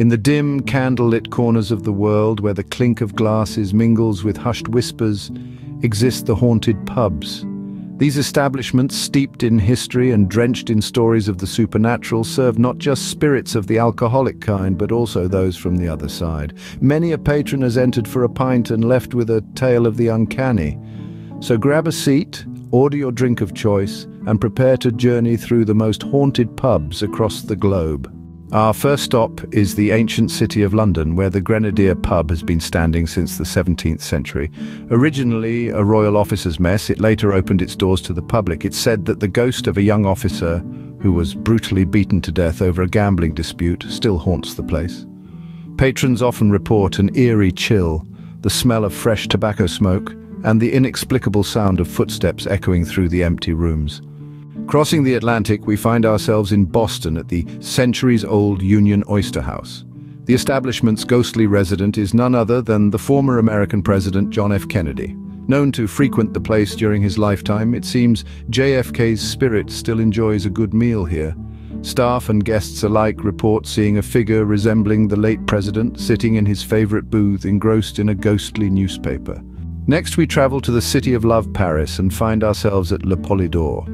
In the dim, candlelit corners of the world where the clink of glasses mingles with hushed whispers, exist the haunted pubs. These establishments, steeped in history and drenched in stories of the supernatural, serve not just spirits of the alcoholic kind, but also those from the other side. Many a patron has entered for a pint and left with a tale of the uncanny. So grab a seat, order your drink of choice, and prepare to journey through the most haunted pubs across the globe. Our first stop is the ancient city of London, where the Grenadier pub has been standing since the 17th century. Originally a royal officers' mess, it later opened its doors to the public. It's said that the ghost of a young officer who was brutally beaten to death over a gambling dispute still haunts the place. Patrons often report an eerie chill, the smell of fresh tobacco smoke, and the inexplicable sound of footsteps echoing through the empty rooms. Crossing the Atlantic, we find ourselves in Boston at the centuries-old Union Oyster House. The establishment's ghostly resident is none other than the former American President John F. Kennedy. Known to frequent the place during his lifetime, it seems JFK's spirit still enjoys a good meal here. Staff and guests alike report seeing a figure resembling the late president sitting in his favorite booth, engrossed in a ghostly newspaper. Next, we travel to the City of Love, Paris, and find ourselves at Le Polydor.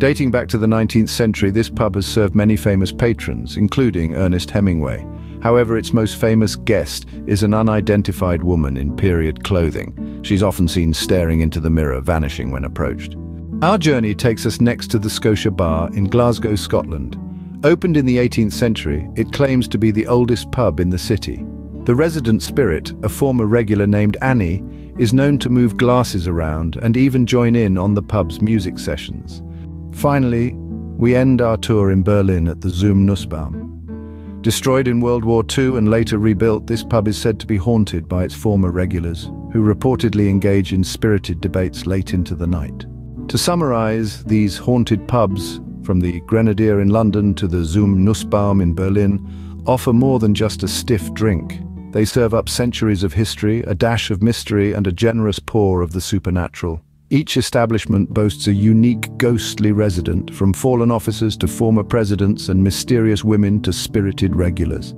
Dating back to the 19th century, this pub has served many famous patrons, including Ernest Hemingway. However, its most famous guest is an unidentified woman in period clothing. She's often seen staring into the mirror, vanishing when approached. Our journey takes us next to the Scotia Bar in Glasgow, Scotland. Opened in the 18th century, it claims to be the oldest pub in the city. The resident spirit, a former regular named Annie, is known to move glasses around and even join in on the pub's music sessions. Finally, we end our tour in Berlin at the Zum Nussbaum. Destroyed in World War II and later rebuilt, this pub is said to be haunted by its former regulars, who reportedly engage in spirited debates late into the night. To summarize, these haunted pubs, from the Grenadier in London to the Zum Nussbaum in Berlin, offer more than just a stiff drink. They serve up centuries of history, a dash of mystery, and a generous pour of the supernatural. Each establishment boasts a unique ghostly resident, from fallen officers to former presidents and mysterious women to spirited regulars.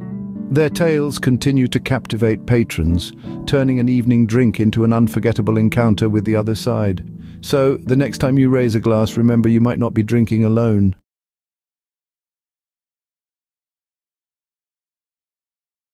Their tales continue to captivate patrons, turning an evening drink into an unforgettable encounter with the other side. So, the next time you raise a glass, remember you might not be drinking alone.